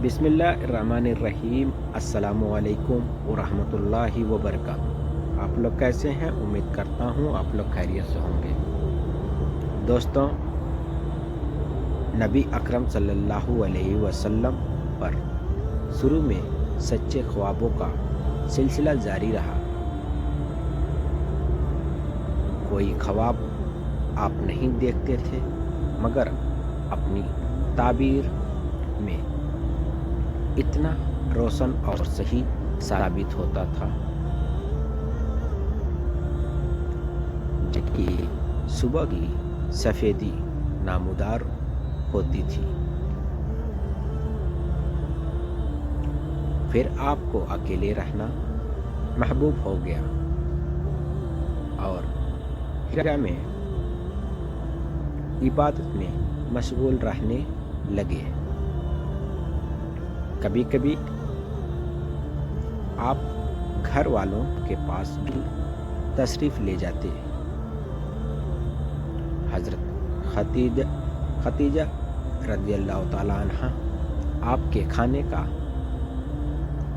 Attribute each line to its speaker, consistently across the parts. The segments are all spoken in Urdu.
Speaker 1: بسم اللہ الرحمن الرحیم۔ السلام علیکم ورحمۃ اللہ وبرکاتہ۔ آپ لوگ کیسے ہیں؟ امید کرتا ہوں آپ لوگ خیریت سے ہوں گے۔ دوستوں، نبی اکرم صلی اللہ علیہ وسلم پر شروع میں سچے خوابوں کا سلسلہ جاری رہا۔ کوئی خواب آپ نہیں دیکھتے تھے مگر اپنی تعبیر میں اتنا روشن اور صحیح ثابت ہوتا تھا جبکہ صبح کی سفیدی نامودار ہوتی تھی۔ پھر آپ کو اکیلے رہنا محبوب ہو گیا اور ہرا میں عبادت میں مشغول رہنے لگے۔ کبھی کبھی آپ گھر والوں کے پاس بھی تشریف لے جاتے۔ حضرت خدیجہ رضی اللہ تعالیٰ عنہ آپ کے کھانے کا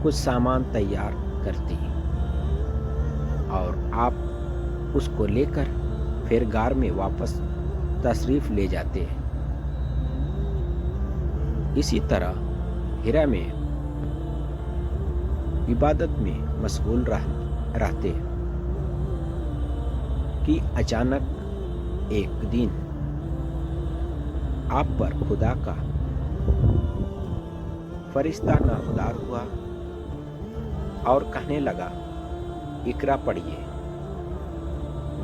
Speaker 1: کچھ سامان تیار کرتی اور آپ اس کو لے کر پھر غار میں واپس تشریف لے جاتے۔ اسی طرح ہرا میں عبادت میں مشغول رہتے کہ اچانک ایک دن آپ پر خدا کا فرشتہ نامودار ہوا اور کہنے لگا، اقرا پڑھیے۔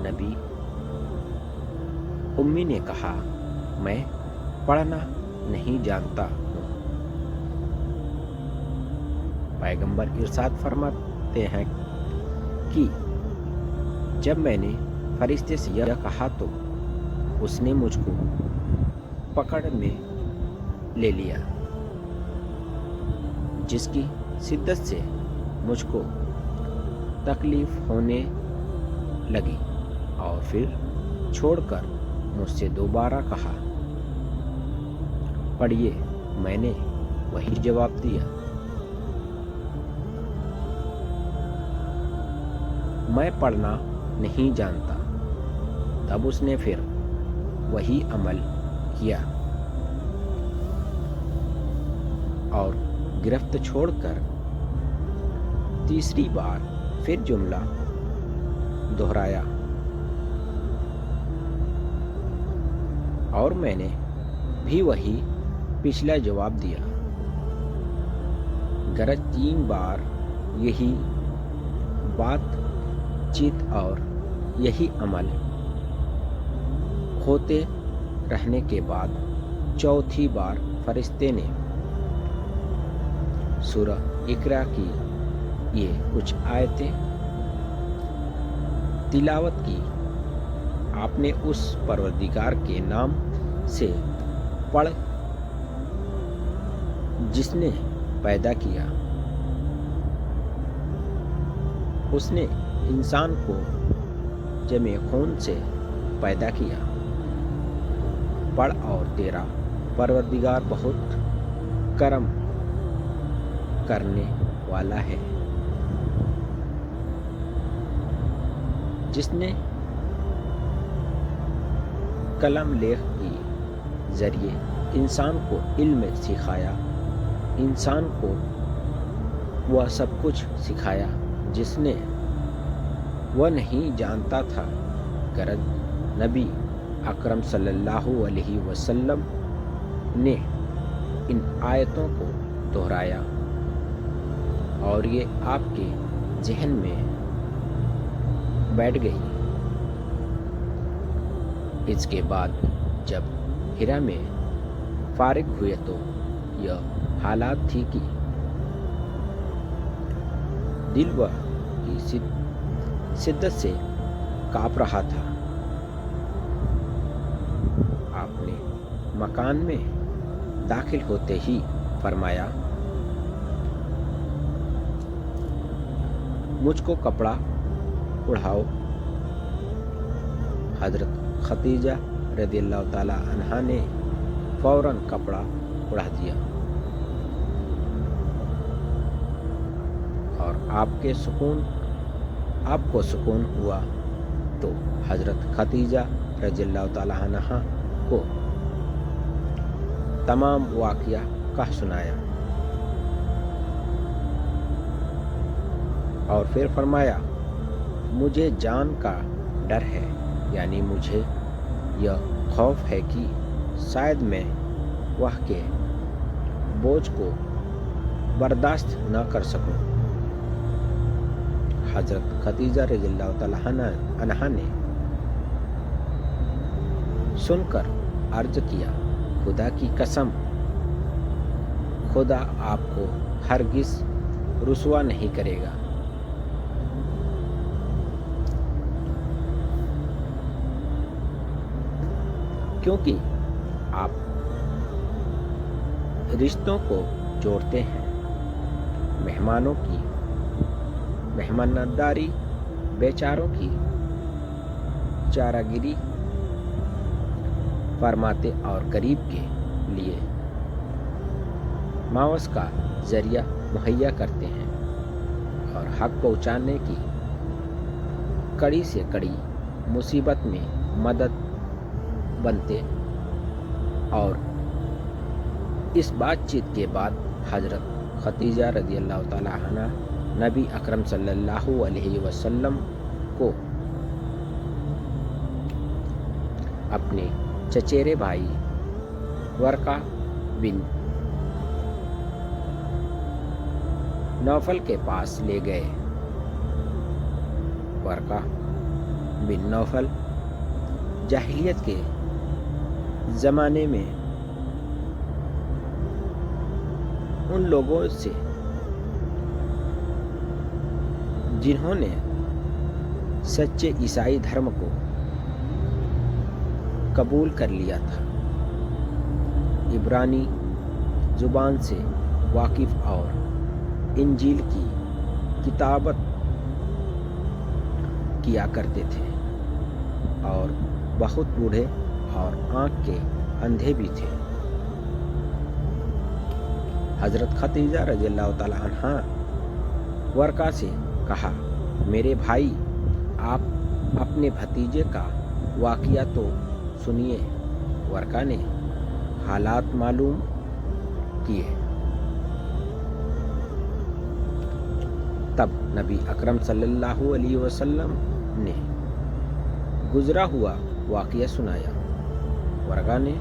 Speaker 1: نبی امی نے کہا، میں پڑھنا نہیں جانتا ہوں۔ پیغمبر ارشاد فرماتے ہیں کہ جب میں نے فرشتے سے یہ کہا تو اس نے مجھ کو پکڑ میں لے لیا، جس کی شدت سے مجھ کو تکلیف ہونے لگی اور پھر چھوڑ کر مجھ سے دوبارہ کہا، پڑھیے۔ میں نے وہی جواب دیا، میں پڑھنا نہیں جانتا۔ تب اس نے پھر وہی عمل کیا اور گرفت چھوڑ کر تیسری بار پھر جملہ دہرایا، اور میں نے بھی وہی پچھلا جواب دیا۔ گرچہ 3 بار یہی بات چیت اور یہی عمل ہوتے رہنے کے بعد چوتھی بار فرشتے نے سورہ اقرا کی یہ کچھ آیتیں تلاوت کی۔ آپ نے اس پروردگار کے نام سے پڑھ جس نے پیدا کیا۔ اس نے انسان کو جمع خون سے پیدا کیا۔ پڑھ، اور تیرا پروردگار بہت کرم کرنے والا ہے، جس نے قلم لیخ کے ذریعے انسان کو علم سکھایا، انسان کو وہ سب کچھ سکھایا جس نے وہ نہیں جانتا تھا۔ غرض نبی اکرم صلی اللہ علیہ وسلم نے ان آیتوں کو دہرایا اور یہ آپ کے ذہن میں بیٹھ گئی۔ اس کے بعد جب ہرا میں فارغ ہوئے تو یہ حالات تھی کہ دل وہ کی شدت سے کانپ رہا تھا۔ آپ نے مکان میں داخل ہوتے ہی فرمایا، مجھ کو کپڑا اڑاؤ۔ حضرت خدیجہ رضی اللہ تعالیٰ عنہا نے فوراً کپڑا اڑا دیا اور آپ کو سکون ہوا تو حضرت خدیجہ رضی اللہ تعالیٰ عنہا کو تمام واقعہ کہہ سنایا اور پھر فرمایا مجھے جان کا ڈر ہے، یعنی مجھے یہ خوف ہے کہ شاید میں وہ کے بوجھ کو برداشت نہ کر سکوں۔ حضرت خدیجہ رضی اللہ تعالیٰ عنہا نے سن کر عرض کیا خدا کی قسم، خدا آپ کو ہرگز رسوا نہیں کرے گا۔ کیونکہ آپ رشتوں کو جوڑتے ہیں، مہمانوں کی مہمانداری، بیچاروں کی چارہ گیری فرماتے اور غریب کے لیے معاوض کا ذریعہ مہیا کرتے ہیں اور حق پہنچانے کی کڑی سے کڑی مصیبت میں مدد بنتے۔ اور اس بات چیت کے بعد حضرت خدیجہ رضی اللہ تعالیٰ عنہ نبی اکرم صلی اللہ علیہ وسلم کو اپنے چچیرے بھائی ورقہ بن نوفل کے پاس لے گئے۔ ورقہ بن نوفل جاہلیت کے زمانے میں ان لوگوں سے جنہوں نے سچے عیسائی دھرم کو قبول کر لیا تھا، عبرانی زبان سے واقف اور انجیل کی کتابت کیا کرتے تھے اور بہت بوڑھے اور آنکھ کے اندھے بھی تھے۔ حضرت خدیجہ رضی اللہ تعالیٰ عنہا ورقہ سے کہا میرے بھائی، آپ اپنے بھتیجے کا واقعہ تو سنیے۔ ورقہ نے حالات معلوم کیے۔ تب نبی اکرم صلی اللہ علیہ وسلم نے گزرا ہوا واقعہ سنایا۔ ورقہ نے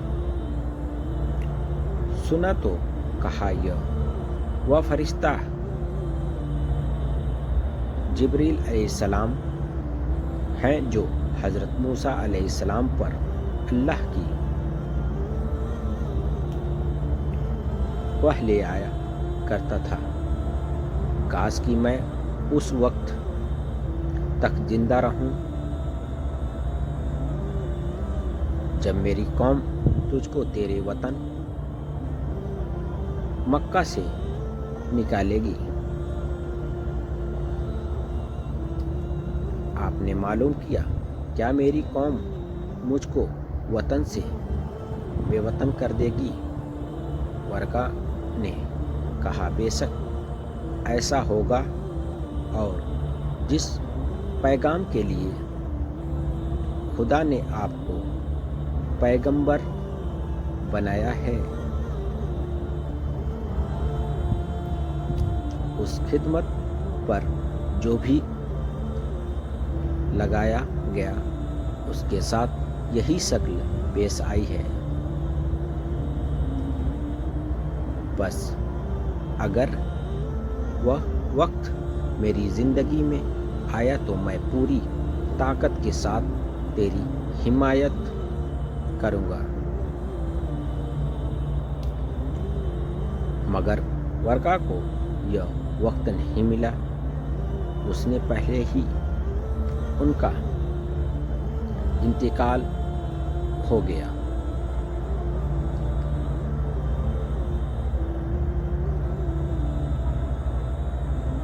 Speaker 1: سنا تو کہا یہ وہ فرشتہ جبریل علیہ السلام ہیں جو حضرت موسیٰ علیہ السلام پر اللہ کی وحی لے آیا کرتا تھا۔ کاش کہ میں اس وقت تک زندہ رہوں جب میری قوم تجھ کو تیرے وطن مکہ سے نکالے گی۔ آپ نے معلوم کیا کیا میری قوم مجھ کو وطن سے بے وطن کر دے گی؟ ورقہ نے کہا بے شک ایسا ہوگا، اور جس پیغام کے لیے خدا نے آپ کو پیغمبر بنایا ہے اس خدمت پر جو بھی لگایا گیا اس کے ساتھ یہی شکل پیش آئی ہے۔ بس اگر وہ وقت میری زندگی میں آیا تو میں پوری طاقت کے ساتھ تیری حمایت کروں گا۔ مگر ورقہ کو یہ وقت نہیں ملا، اس نے پہلے ہی ان کا انتقال ہو گیا۔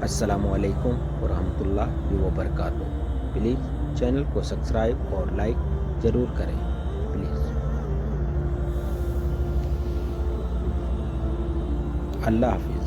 Speaker 1: السلام علیکم ورحمۃ اللہ وبرکاتہ۔ پلیز چینل کو سبسکرائب اور لائک ضرور کریں پلیز۔ اللہ حافظ۔